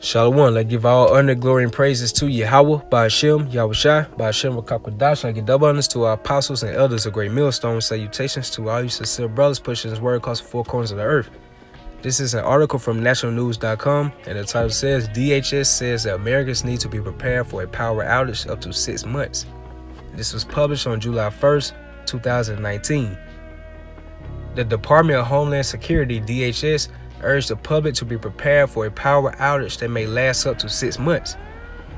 Shalom, let's give all honor, glory, and praises to Yahweh, Ba'ashem, Yahushai, Ba'ashem, Rakakadash, and give double honors to our apostles and elders of great millstone. Salutations to all you sincere brothers pushing his word across the four corners of the earth. This is an article from nationalnews.com, and the title says, DHS says that Americans need to be prepared for a power outage up to 6 months. This was published on July 1st, 2019. The Department of Homeland Security, DHS, urged the public to be prepared for a power outage that may last up to 6 months.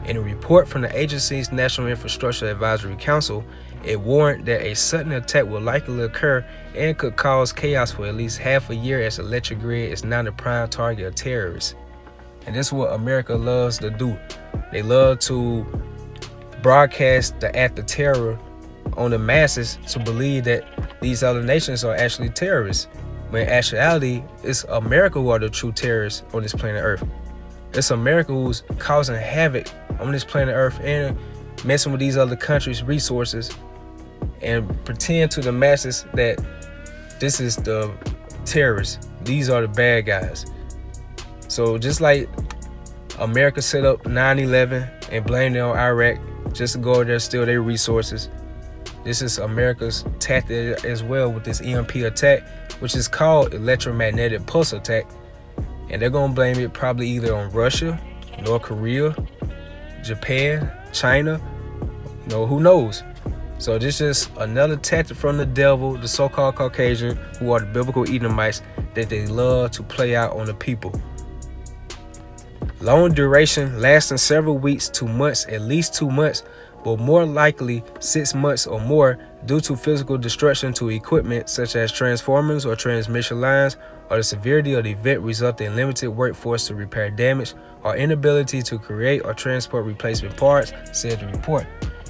In a report from the agency's National Infrastructure Advisory Council, it warned that a sudden attack will likely occur and could cause chaos for at least half a year, as the electric grid is now the prime target of terrorists. And this is what America loves to do. They love to broadcast the act of terror on the masses to believe that these other nations are actually terrorists. When in actuality, it's America who are the true terrorists on this planet Earth. It's America who's causing havoc on this planet Earth and messing with these other countries' resources and pretend to the masses that this is the terrorists. These are the bad guys. So just like America set up 9/11 and blamed it on Iraq just to go over there and steal their resources, this is America's tactic as well with this EMP attack, which is called electromagnetic pulse attack. And they're going to blame it probably either on Russia, North Korea, Japan, China, who knows. So this is another tactic from the devil, the so-called Caucasian, who are the biblical Edomites, that they love to play out on the people. Long duration, lasting several weeks to months, at least 2 months, but more likely 6 months or more, due to physical destruction to equipment such as transformers or transmission lines, or the severity of the event resulting in limited workforce to repair damage or inability to create or transport replacement parts, said the report.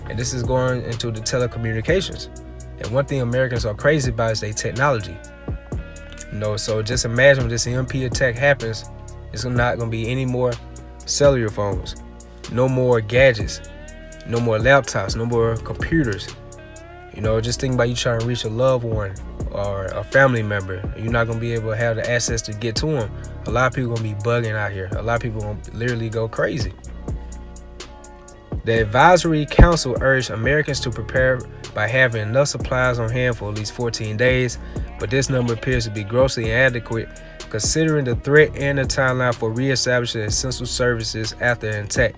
And this is going into the telecommunications. And one thing Americans are crazy about is their technology. So just imagine when this EMP attack happens, it's not going to be any more cellular phones, no more gadgets, no more laptops, no more computers. Just think about you trying to reach a loved one or a family member. You're not going to be able to have the access to get to them. A lot of people going to be bugging out here. A lot of people going to literally go crazy. The Advisory Council urged Americans to prepare by having enough supplies on hand for at least 14 days, but this number appears to be grossly inadequate considering the threat and the timeline for reestablishing essential services after an attack.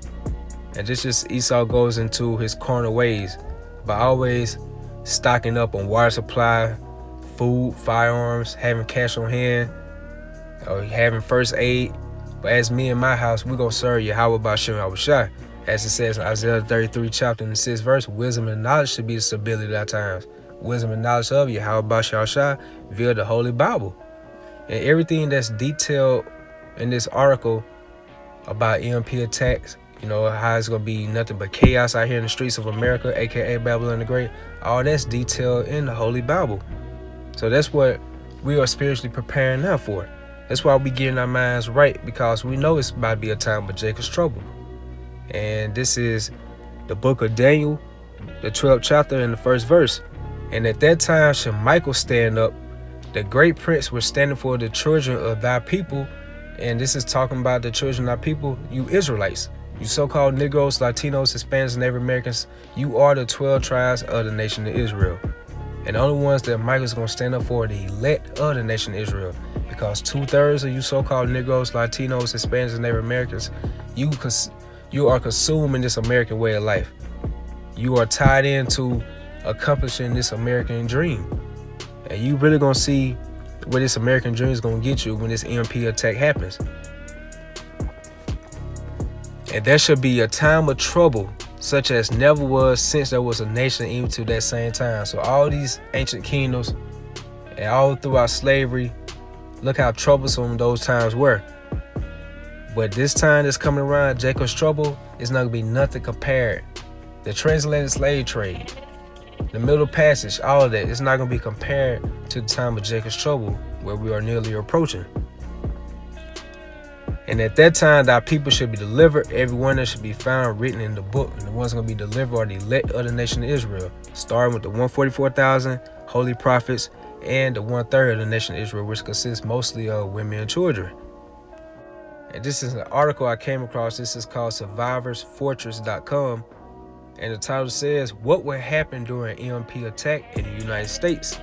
And this just Esau goes into his carnal ways by always stocking up on water supply, food, firearms, having cash on hand, or having first aid. But as me and my house, we're going to serve Yahweh Ba'ashem Yahushai. As it says in Isaiah 33 chapter and the 6th verse, wisdom and knowledge should be the stability of our times. Wisdom and knowledge of Yahweh Ba'ashem Yahushai via the Holy Bible. And everything that's detailed in this article about EMP attacks, how it's going to be nothing but chaos out here in the streets of America, aka Babylon the Great, all that's detailed in the Holy Bible. So that's what we are spiritually preparing now for. That's why we getting our minds right, because we know it's about to be a time of Jacob's trouble. And this is the book of Daniel, the 12th chapter and the 1st verse. And at that time shall Michael stand up, the great prince was standing for the children of thy people. And this is talking about the children of thy people, you Israelites. You so-called Negroes, Latinos, Hispanics, and Native Americans, you are the 12 tribes of the nation of Israel. And the only ones that Michael's going to stand up for are the elect of the nation of Israel. Because 2/3 of you so-called Negroes, Latinos, Hispanics, and Native Americans, you are consuming this American way of life. You are tied into accomplishing this American dream. And you really going to see where this American dream is going to get you when this EMP attack happens. And there should be a time of trouble such as never was since there was a nation even to that same time. So all these ancient kingdoms and all throughout slavery, look how troublesome those times were. But this time that's coming around, Jacob's trouble, is not going to be nothing compared. The transatlantic slave trade, the Middle Passage, all of that, it's not going to be compared to the time of Jacob's trouble, where we are nearly approaching. And at that time, thy people should be delivered, every one that should be found written in the book. And the ones going to be delivered are the elect of the nation of Israel, starting with the 144,000 holy prophets and the 1/3 of the nation of Israel, which consists mostly of women and children. And this is an article I came across. This is called survivorsfortress.com. And the title says, what would happen during an EMP attack in the United States?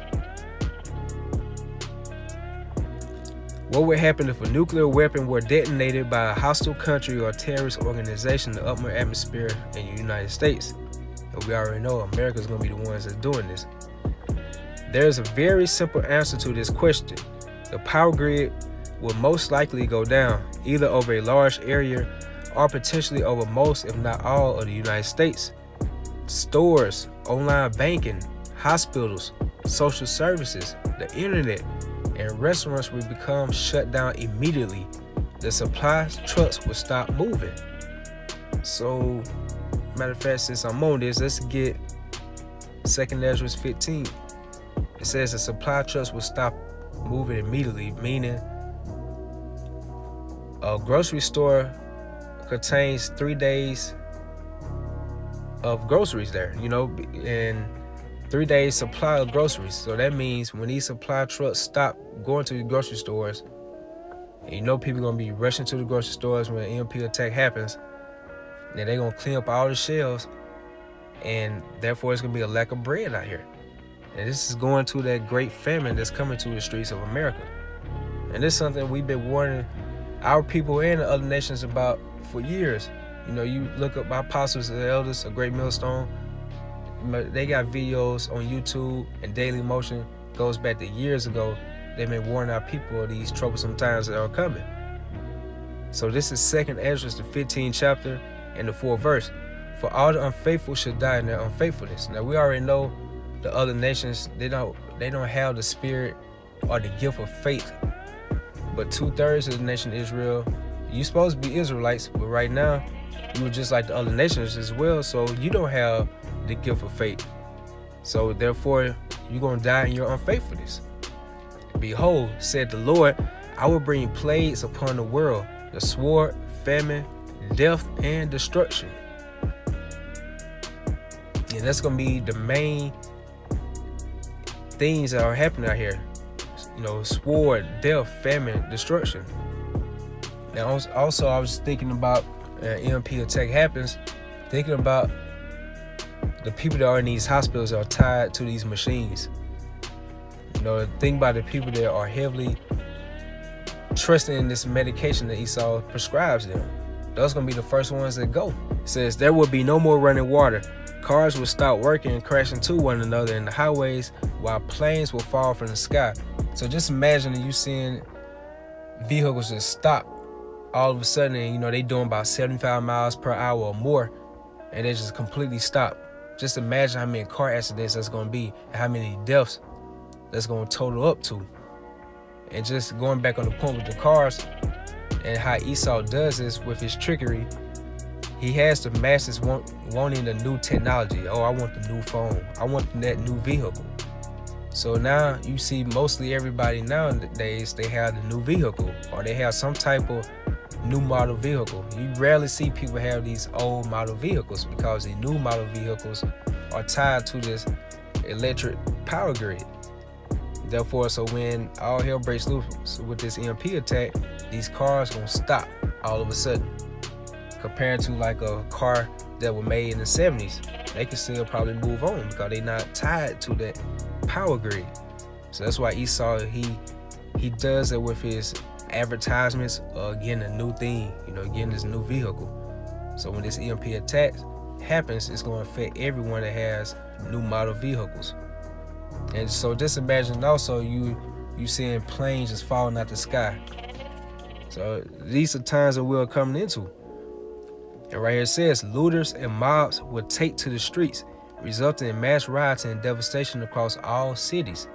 What would happen if a nuclear weapon were detonated by a hostile country or terrorist organization in the upper atmosphere in the United States? And we already know America's going to be the ones that's doing this. There's a very simple answer to this question. The power grid will most likely go down, either over a large area or potentially over most, if not all, of the United States. Stores, online banking, hospitals, social services, the internet, and restaurants will become shut down immediately. The supply trucks will stop moving. So, matter of fact, since I'm on this, let's get 2 Ezra 15. It says the supply trucks will stop moving immediately, meaning a grocery store contains 3 days of groceries there, and 3 days supply of groceries. So that means when these supply trucks stop going to the grocery stores, and people gonna be rushing to the grocery stores when an EMP attack happens, then they're gonna clean up all the shelves, and therefore it's gonna be a lack of bread out here. And this is going to that great famine that's coming to the streets of America. And this is something we've been warning our people and the other nations about for years. You look up my apostles and elders, a great millstone. They got videos on YouTube, and Daily Motion goes back to years ago. They've been warning our people of these troublesome times that are coming. So this is 2 Ezra, the 15th chapter and the 4th verse. For all the unfaithful should die in their unfaithfulness. Now we already know the other nations, they don't have the spirit or the gift of faith. But 2/3 of the nation of Israel, you're supposed to be Israelites, but right now you were just like the other nations as well, so you don't have the gift of faith. So therefore you're going to die in your unfaithfulness. Behold, said the Lord, I will bring plagues upon the world, the sword, famine, death, and destruction. And that's going to be the main things that are happening out here. Sword, death, famine, destruction. Now also I was thinking about EMP attack happens, thinking about the people that are in these hospitals that are tied to these machines. Think about the people that are heavily trusting in this medication that Esau prescribes them. Those are going to be the first ones that go. It says there will be no more running water. Cars will stop working and crash into one another in the highways, while planes will fall from the sky. So just imagine you seeing vehicles just stop all of a sudden, and they doing about 75 miles per hour or more, and they just completely stop. Just imagine how many car accidents that's going to be, and how many deaths that's going to total up to. And just going back on the point with the cars and how Esau does this with his trickery, he has the masses wanting the new technology. Oh, I want the new phone. I want that new vehicle. So now you see mostly everybody nowadays, they have the new vehicle, or they have some type of new model vehicle. You rarely see people have these old model vehicles, because the new model vehicles are tied to this electric power grid. Therefore, so when all hell breaks loose with this EMP attack, these cars gonna stop all of a sudden. Compared to like a car that was made in the 70s, they can still probably move on because they're not tied to that power grid. So that's why Esau, he does it with his advertisements, getting a new thing, getting this new vehicle. So when this EMP attack happens, it's going to affect everyone that has new model vehicles. And so just imagine also you seeing planes just falling out the sky. So these are times that we're coming into. And right here it says, looters and mobs will take to the streets, resulting in mass rioting and devastation across all cities.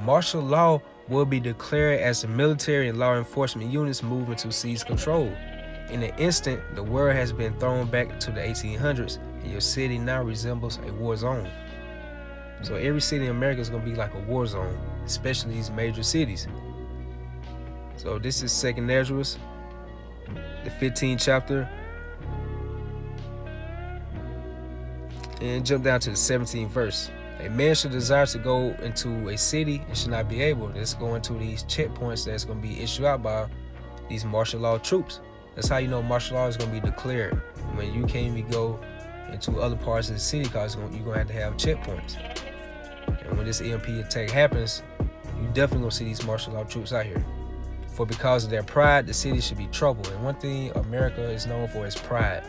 Martial law will be declared as the military and law enforcement units move into seize control. In an instant, the world has been thrown back to the 1800s, and your city now resembles a war zone. So every city in America is going to be like a war zone, especially these major cities. So this is 2 Ezra, the 15th chapter. And jump down to the 17th verse. A man should desire to go into a city and should not be able. Let's go into these checkpoints that's going to be issued out by these martial law troops. That's how you know martial law is going to be declared when you can't even go into other parts of the city, because you're going to have to have checkpoints. And when this EMP attack happens, you definitely going to see these martial law troops out here. For because of their pride, the city should be troubled. And one thing America is known for is pride.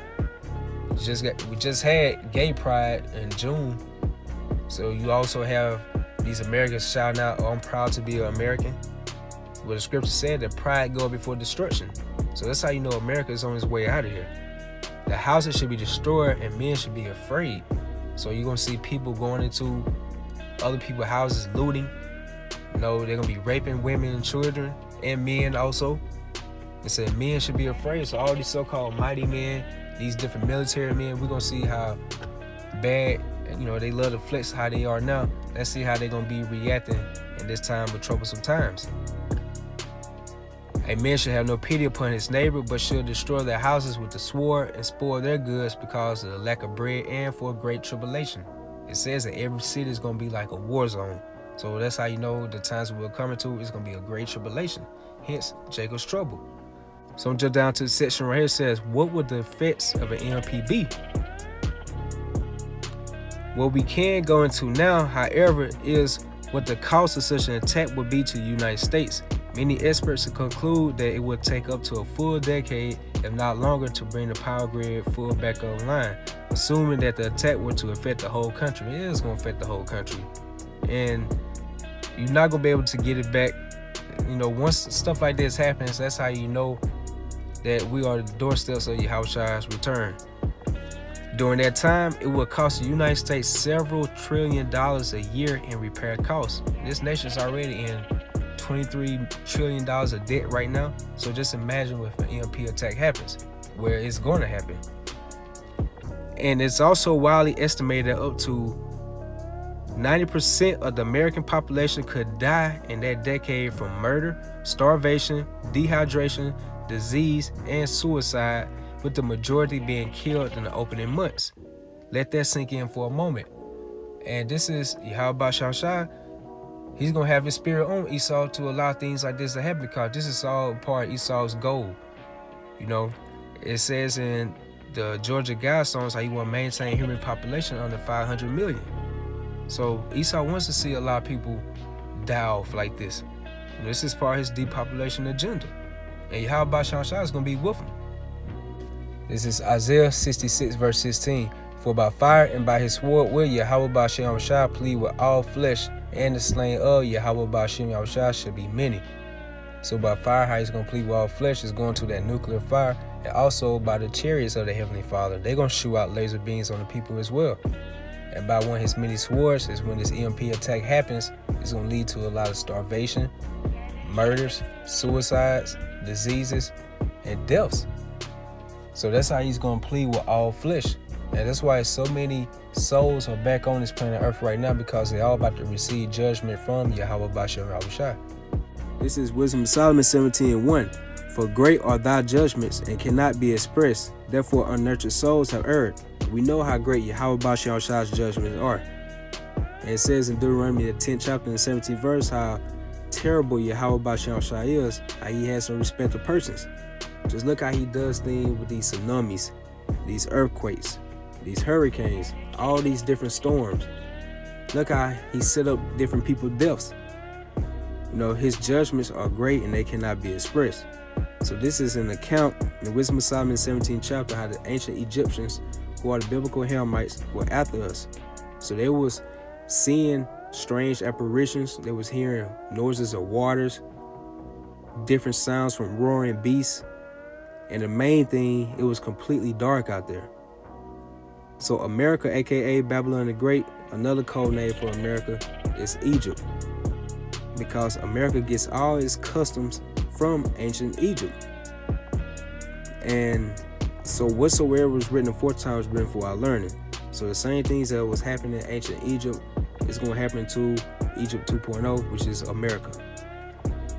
We just had gay pride in June. So you also have these Americans shouting out, "Oh, I'm proud to be an American." Well, the scripture said that pride goes before destruction. So that's how you know America is on its way out of here. The houses should be destroyed and men should be afraid. So you're going to see people going into other people's houses looting. They're going to be raping women and children and men also. It said men should be afraid. So all these so-called mighty men, these different military men, we're going to see how bad, they love to flex how they are now. Let's see how they're going to be reacting in this time of troublesome times. A man should have no pity upon his neighbor, but should destroy their houses with the sword and spoil their goods because of the lack of bread and for great tribulation. It says that every city is going to be like a war zone. So that's how you know the times we're coming to is going to be a great tribulation. Hence, Jacob's trouble. So I'm jump down to the section right here. It says, what would the effects of an EMP be? What we can go into now, however, is what the cost of such an attack would be to the United States. Many experts conclude that it would take up to a full decade, if not longer, to bring the power grid full back online, assuming that the attack were to affect the whole country. It is going to affect the whole country. And you're not going to be able to get it back. Once stuff like this happens, that's how you know that we are the doorsteps of Yahushua's return. During that time, it will cost the United States several $1 trillion a year in repair costs. This nation's already in $23 trillion of debt right now. So just imagine if an EMP attack happens, where it's going to happen. And it's also widely estimated that up to 90% of the American population could die in that decade from murder, starvation, dehydration, disease, and suicide, with the majority being killed in the opening months. Let that sink in for a moment. And this is Yahweh Shah. He's going to have his spirit on Esau to allow things like this to happen, because this is all part of Esau's goal. It says in the Georgia God songs how he want to maintain human population under 500 million. So Esau wants to see a lot of people die off like this. This is part of his depopulation agenda. And Yahweh Shah is going to be with him. This is Isaiah 66 verse 16. For by fire and by his sword will Yahweh Ba'ashem Yahushua plead with all flesh, and the slain of Yahweh Ba'ashem Yahushua should be many. So by fire, how he's going to plead with all flesh is going to that nuclear fire, and also by the chariots of the Heavenly Father. They're going to shoot out laser beams on the people as well. And by one of his many swords is when this EMP attack happens, it's going to lead to a lot of starvation, murders, suicides, diseases, and deaths. So that's how he's going to plead with all flesh. And that's why so many souls are back on this planet Earth right now, because they're all about to receive judgment from Yahweh Ba'ashem Yahushua. This is Wisdom of Solomon 17:1. For great are thy judgments and cannot be expressed. Therefore unnurtured souls have erred. We know how great Yahweh Ba'ashem Yahushua's judgments are. And it says in Deuteronomy the 10th chapter and the 17th verse how terrible Yahweh Ba'ashem Yahushua is, how he has no respect of persons. Just look how he does things with these tsunamis, these earthquakes, these hurricanes, all these different storms. Look how he set up different people's deaths. His judgments are great and they cannot be expressed. So this is an account in Wisdom of Solomon 17th chapter how the ancient Egyptians, who are the biblical Hamites, were after us. So they was seeing strange apparitions. They was hearing noises of waters, different sounds from roaring beasts. And the main thing, it was completely dark out there. So America, aka Babylon the Great, another code name for America is Egypt, because America gets all its customs from ancient Egypt. And so whatsoever was written aforetime was written for our learning. So the same things that was happening in ancient Egypt is going to happen to Egypt 2.0, which is America.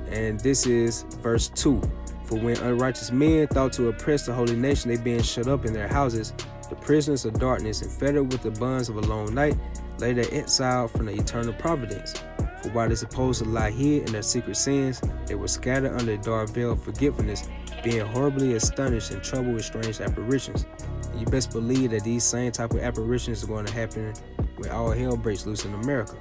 And this is verse 2. For when unrighteous men thought to oppress the holy nation, they being shut up in their houses, the prisoners of darkness and fettered with the bonds of a long night, lay their exile from the eternal providence. For while they're supposed to lie hid in their secret sins, they were scattered under the dark veil of forgetfulness, being horribly astonished and troubled with strange apparitions. And you best believe that these same type of apparitions are going to happen when all hell breaks loose in America.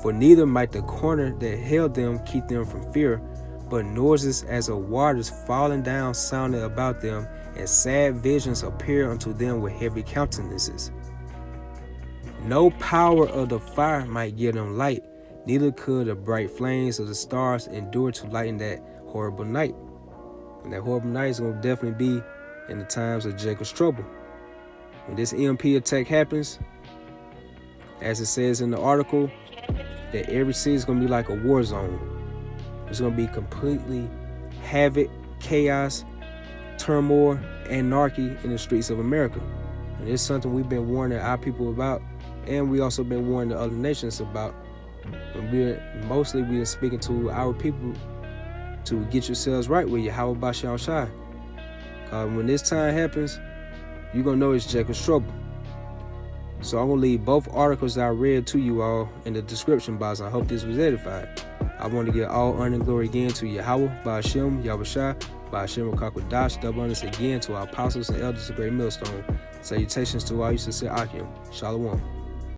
For neither might the corner that held them keep them from fear, but noises as of waters falling down sounded about them, and sad visions appeared unto them with heavy countenances. No power of the fire might give them light, neither could the bright flames of the stars endure to lighten that horrible night. And that horrible night is going to definitely be in the times of Jacob's trouble. When this EMP attack happens, as it says in the article, that every city is going to be like a war zone. It's going to be completely havoc, chaos, turmoil, anarchy in the streets of America. And it's something we've been warning our people about, and we also been warning the other nations about. And we're speaking to our people to get yourselves right with Yahweh Bashar Shai. Because when this time happens, you're going to know it's Jacob's trouble. So I'm going to leave both articles that I read to you all in the description box. I hope this was edified. I want to give all honor and glory again to Yahweh, Ba'ashem, Yahushua, Ba'ashem Rakakwadash, double honors again to our apostles and elders of Great Millstone. Salutations to all you sincere Akim. Shalom.